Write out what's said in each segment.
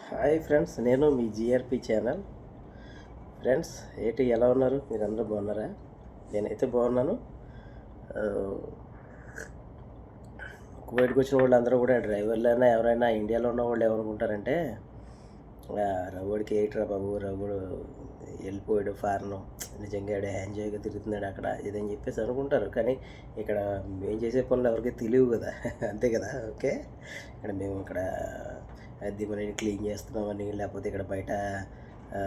Hi friends, నేను మీ GRP channel. Friends, ఎలా ఉన్నారు? మీరందరూ బాగున్నారా? నేనైతే బాగున్నాను. ఆ, కువైట్కి వచ్చిన వాళ్ళు అందరూ కూడా డ్రైవర్లైనా ఎవరైనా ఇండియాలో ఉన్న వాళ్ళు ఏమనుకుంటారంటే, రవ్వుడికి ఏంట్రా బాబు, రవ్వుడు వెళ్ళిపోయాడు ఫారెన్, నిజంగా ఆడే ఎంజాయ్గా తిరుగుతున్నాడు అక్కడ ఇదని చెప్పేసి అనుకుంటారు. కానీ ఇక్కడ మేము చేసే పనులు ఎవరికి తెలియవు కదా. అంతే కదా. ఓకే, ఇక్కడ మేము ఇక్కడ దిమ్మని క్లీన్ చేస్తున్నామని, లేకపోతే ఇక్కడ బయట ఆ,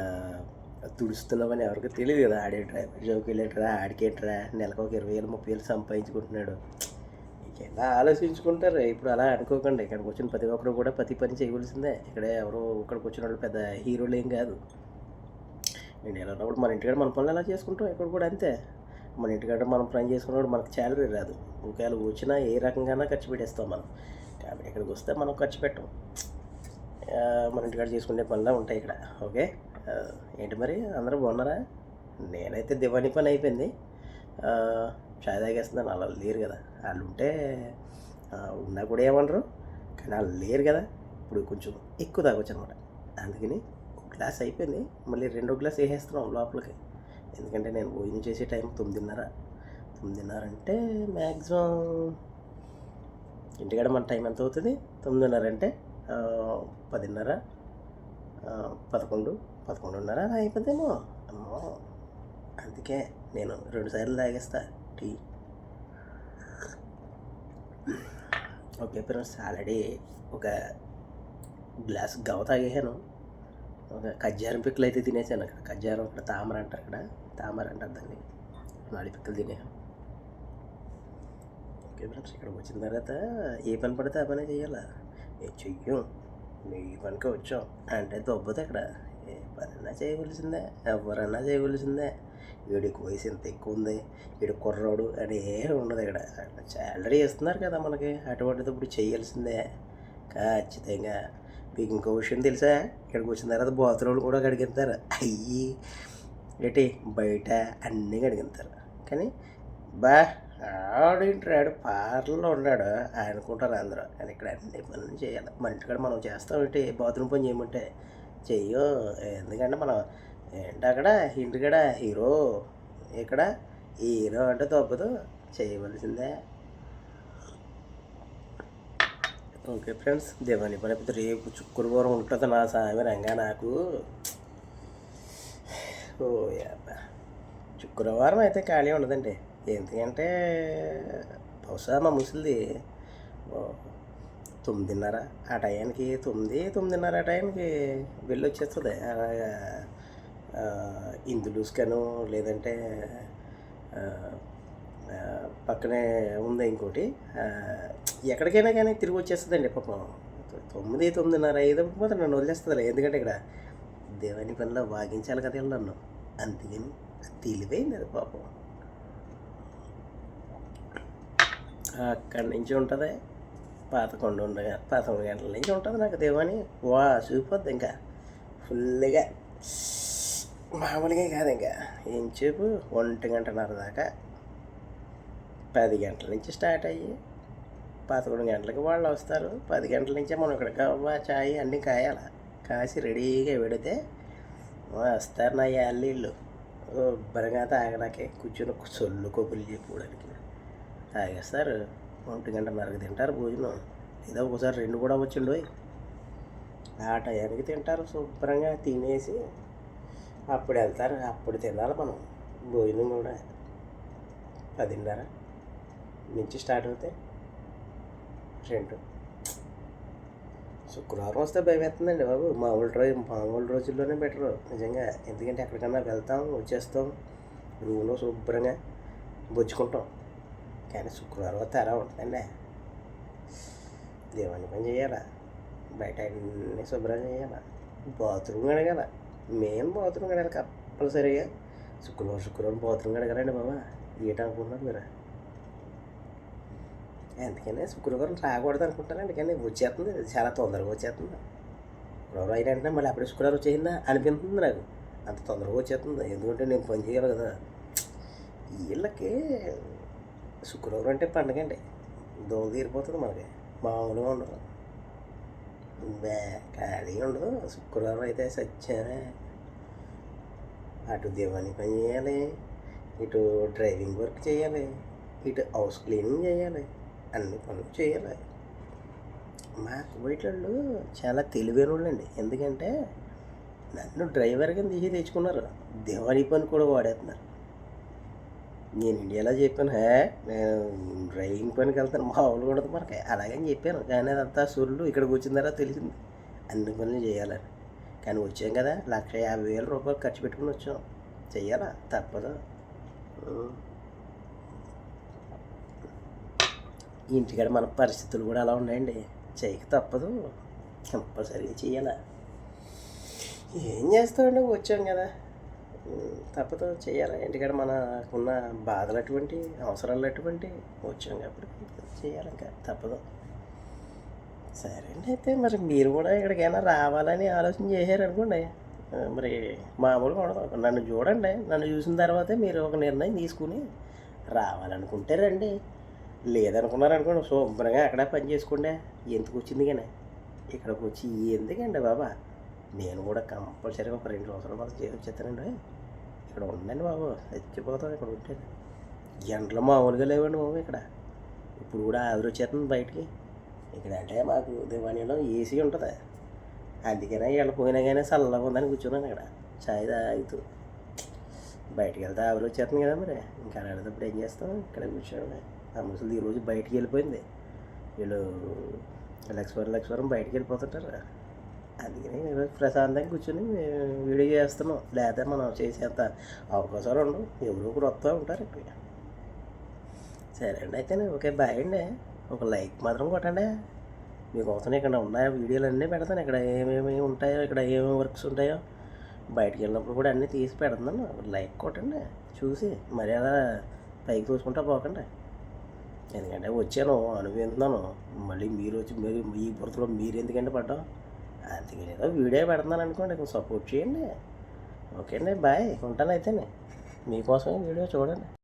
తుడుస్తున్నామని ఎవరికి తెలియదు కదా. ఆడే డ్రైవర్ జోకి వెళ్ళేట్రా, ఆడికేట్రా నెలకు ఒక 20,000 30,000 సంపాదించుకుంటున్నాడు. ఎలా ఆలోచించుకుంటారు. ఇప్పుడు అలా అనుకోకండి. ఇక్కడికి వచ్చిన ప్రతి ఒక్కరు కూడా ప్రతి పని చేయవలసిందే. ఇక్కడ ఎవరో ఇక్కడికి వచ్చిన వాళ్ళు పెద్ద హీరోలు ఏం కాదు. ఇండియాలో ఉన్నప్పుడు మన ఇంటికాడ మన పనులు ఎలా చేసుకుంటాం, ఇక్కడ కూడా అంతే. మన ఇంటికాడ మనం పని చేసుకున్నప్పుడు మనకు శాలరీ రాదు. ఒకవేళ వచ్చినా ఏ రకంగానే ఖర్చు పెట్టేస్తాం మనం. కాబట్టి ఇక్కడికి వస్తే మనం ఖర్చు పెట్టం. మన ఇంటికాడ చేసుకునే పనులా ఉంటాయి ఇక్కడ. ఓకే, ఏంటి మరి అందరూ బాగున్నారా? నేనైతే దివానీ పని అయిపోయింది. చాయ్ తాగేస్తున్నాను. అలా లేరు కదా, వాళ్ళు ఉంటే ఉన్నా కూడా ఏమనరు. కానీ వాళ్ళు లేరు కదా, ఇప్పుడు కొంచెం ఎక్కువ తాగొచ్చు అనమాట. అందుకని ఒక గ్లాస్ అయిపోయింది, మళ్ళీ రెండో గ్లాస్ వేసేస్తున్నాం లోపలికి. ఎందుకంటే నేను భోజనం చేసే టైం 9:30 అంటే మ్యాక్సిమం ఇంటికాడ మన టైం ఎంత అవుతుంది? 9:30 అంటే 10:30, 11, 11:30 అయిపోద్దేమో. అమ్మో, అందుకే నేను 2 సార్లు తాగేస్తా టీ. ఓకే ఫ్రెండ్స్, ఆల్రెడీ ఒక గ్లాస్ గవ తాగేసాను. ఒక ఖజ్జారం పిక్కలు అయితే తినేసాను. అక్కడ ఖజ్జారం, అక్కడ తామర అంటారు, అక్కడ తామర అంటారు దాన్ని. మాడి పిక్కలు తినేసాను. ఓకే ఫ్రెండ్స్, ఇక్కడికి వచ్చిన తర్వాత ఏ పని పడితే ఆ పనే చేయాలా. చెయ్యం, మీ పనికి వచ్చాం అంటే దొబ్బదు. అక్కడ ఏ పనైనా చేయవలసిందే, ఎవరన్నా చేయవలసిందే. వీడికి వయసు ఎంత ఎక్కువ ఉంది, వీడు కుర్రాడు అని ఏమి ఉండదు ఇక్కడ. శాలరీ ఇస్తున్నారు కదా మనకి, అటువంటిది ఇప్పుడు చేయాల్సిందే ఖచ్చితంగా. మీకు ఇంకో విషయం తెలుసా? ఇక్కడికి వచ్చిన తర్వాత బాత్రూమ్లు కూడా కడిగిస్తారు. అయ్యి ఏంటి బయట అన్నీ కడిగిస్తారు. కానీ ఆడు పార్లర్లో ఉన్నాడు అనుకుంటారు అందరూ. కానీ ఇక్కడ అన్ని పనులు చేయాలి. మన ఇంటికాడ మనం చేస్తాం ఏంటి, బాత్రూమ్ పని చేయమంటే చెయ్యో. ఎందుకంటే మనం ఏంటి అక్కడ ఇంటికాడ హీరో, ఇక్కడ హీరో అంటే తప్పదు, చేయవలసిందే. ఓకే ఫ్రెండ్స్, దేవాని పని రేపు శుక్రవారం ఉంటుంది నా సామి రంగా నాకు. ఓ యాబ్బా, శుక్రవారం అయితే ఖాళీ ఉండదండి. ఎందుకంటే బహుశా మా ముసలిది 9:30 ఆ టైంకి, 9:30 ఆ టైంకి వెళ్ళి వచ్చేస్తుంది. అలాగా ఇందులూసుకను, లేదంటే పక్కనే ఉంది ఇంకోటి, ఎక్కడికైనా కానీ తిరిగి వచ్చేస్తుందండి పాపం. 9:30 అయ్యేటప్పుడు మాత్రం నన్ను వదిలేస్తుంది. ఎందుకంటే ఇక్కడ దేవాని పనిలో వాగించాలి కదా నన్ను. అందుకని తెలివైంది అది పాపం. అక్కడి నుంచి ఉంటుంది 11 గంటల నుంచి ఉంటుంది నాకు దేవాని. చూసిపోద్ది ఇంకా ఫుల్గా, మామూలుగా కాదు. ఇంకా ఏం చెప్పు, 1:30 దాకా. 10 గంటల నుంచి స్టార్ట్ అయ్యి 11 గంటలకి వాళ్ళు వస్తారు. 10 గంటల నుంచే మనం ఇక్కడ గవ్వ చాయ్ అన్నీ కాసి రెడీగా పెడితే వస్తారు నా యాళ్ళీళ్ళు. శుభ్రంగా తాగడాకే కూర్చొని సొల్లు కొబ్బరి చెప్పుకోవడానికి తాగేస్తారు. 1:30కి తింటారు భోజనం. ఏదో ఒకసారి 2 కూడా వచ్చిండు. ఆ టయానికి తింటారు. శుభ్రంగా తినేసి అప్పుడు వెళ్తారు. అప్పుడు తినాలి మనం భోజనం కూడా. 10:30 నుంచి స్టార్ట్ అవుతాయి 2. శుక్రవారం వస్తే భయం వేస్తుందండి బాబు. మామూలు రోజుల్లోనే బెటరు నిజంగా. ఎందుకంటే ఎక్కడికన్నా వెళ్తాం, వచ్చేస్తాం, రూమ్లో శుభ్రంగా బొచ్చుకుంటాం. కానీ శుక్రవారం వస్తే అలా ఉంటుందండి. దేవాన్ని పని చేయాలా, బయట అన్నీ శుభ్రంగా చేయాలా, బాత్రూమ్ కడగాల. మెయిన్ బాత్రూమ్ కడగాలి కంపల్సరీగా. శుక్రవారం బాత్రూమ్ కడగాలండి బాబా. ఏటనుకుంటున్నారు మీరు? ఎందుకని శుక్రవారం రాకూడదు అనుకుంటానండి, కానీ వచ్చేస్తుంది, చాలా తొందరగా వచ్చేస్తుంది. శుక్రవారం అయినంటే మళ్ళీ అప్పుడే శుక్రవారం వచ్చేసిందా అనిపిస్తుంది నాకు. అంత తొందరగా వచ్చేస్తుంది. ఎందుకంటే నేను పని చేయాలి కదా. వీళ్ళకి శుక్రవారం అంటే పండుగ అండి. దోవ తీరిపోతుంది మనకి, మామూలుగా ఉండదు. ఖాళీగా ఉండదు. శుక్రవారం అయితే సచ్చానే. అటు దివాణి పని చేయాలి, ఇటు డ్రైవింగ్ వర్క్ చేయాలి, ఇటు హౌస్ క్లీనింగ్ చేయాలి, అన్ని పనులు చేయాలి. మా కువైట్లు చాలా తెలివైన వాళ్ళండి. ఎందుకంటే నన్ను డ్రైవర్ కింద తీసి తెచ్చుకున్నారు, దివాణి పని కూడా వాడేస్తున్నారు. నేను ఇండియాలో చెప్పాను, నేను డ్రైవింగ్ పనికి వెళ్తాను, మామూలుగా ఉండదు మనకి అలాగని చెప్పాను. కానీ అదంతా సొల్లు. ఇక్కడికి వచ్చిన తర్వాత తెలిసింది అన్ని పనులు చేయాలని. కానీ వచ్చాం కదా, 1,50,000 రూపాయలు ఖర్చు పెట్టుకుని వచ్చాం. చెయ్యాలా, తప్పదు. ఇంటికాడ మన పరిస్థితులు కూడా అలా ఉన్నాయండి, చేయక తప్పదు, కంపల్సరీగా చెయ్యాలా. ఏం చేస్తామండి, వచ్చాం కదా, తప్పదు, చేయాలి. ఇంటికాడ మనకున్న బాధలు అటువంటి, అవసరాలు అటువంటి, వచ్చాం కాబట్టి చేయాలి, ఇంకా తప్పదు. సరే అండి, అయితే మరి మీరు కూడా ఎక్కడికైనా రావాలని ఆలోచన చేశారనుకోండి, మరి మామూలుగా ఉండదు. నన్ను చూడండి, నన్ను చూసిన తర్వాతే మీరు ఒక నిర్ణయం తీసుకుని రావాలనుకుంటే రండి. లేదనుకున్నారనుకోండి, శుభ్రంగా అక్కడ పని చేసుకోండి. ఎందుకు వచ్చింది కానీ ఇక్కడికి వచ్చి ఎందుకండి బాబా, నేను కూడా కంపల్సరీగా ఒక 2 సంవత్సరాల పాటు చేసి వచ్చేస్తానండి. ఇక్కడ ఉండండి బాబు, చచ్చిపోతాం ఇక్కడ ఉంటే. ఎండలు మామూలుగా లేవండి బాబు ఇక్కడ. ఇప్పుడు కూడా ఆవిరి వచ్చేస్తుంది బయటికి. ఇక్కడ అంటే మాకు దివాణిలో ఏసీ ఉంటుంది, అందుకనే వీళ్ళు పోయినా కానీ చల్లగా ఉందని కూర్చున్నాను ఇక్కడ చాయ్ తాగుతూ. బయటికి వెళ్తే ఆవిరి వచ్చేస్తుంది కదా, మరి ఇంకా ఆడేటప్పుడు ఏం చేస్తాం, ఇక్కడ కూర్చోండి. ఆ ముసలి ఈరోజు బయటికి వెళ్ళిపోయింది. వీళ్ళు లక్ష్వరం బయటికి వెళ్ళిపోతుంటారు. అందుకని ఈరోజు ప్రశాంతంగా కూర్చొని వీడియో చేస్తున్నాం. లేదా మనం చేసేంత అవకాశాలు ఉండవు, ఎవరో ఒకరు వస్తూ ఉంటారు ఇక్కడ. సరే అండి, అయితే ఓకే, బాయ్ అండి. ఒక లైక్ మాత్రం కొట్టండి. మీకోసం ఇక్కడ ఉన్న వీడియోలు అన్నీ పెడతాను. ఇక్కడ ఏమేమి ఉంటాయో, ఇక్కడ ఏమేమి వర్క్స్ ఉంటాయో, బయటికి వెళ్ళినప్పుడు కూడా అన్నీ తీసి పెడుతున్నాను. లైక్ కొట్టండి చూసి, మరి అలా పైకి చూసుకుంటా పోకండి. ఎందుకంటే వచ్చాను, అనుభవిస్తున్నాను, మళ్ళీ మీరు వచ్చి మీరు ఈ బురదలో మీరు ఎందుకంటే పడ్డాం. అందుకని ఏదో వీడియో పెడుతున్నాను అనుకోండి, కొంచెం సపోర్ట్ చేయండి. ఓకే అండి, బాయ్, ఉంటాను. అయితే మీకోసమే వీడియో చూడండి.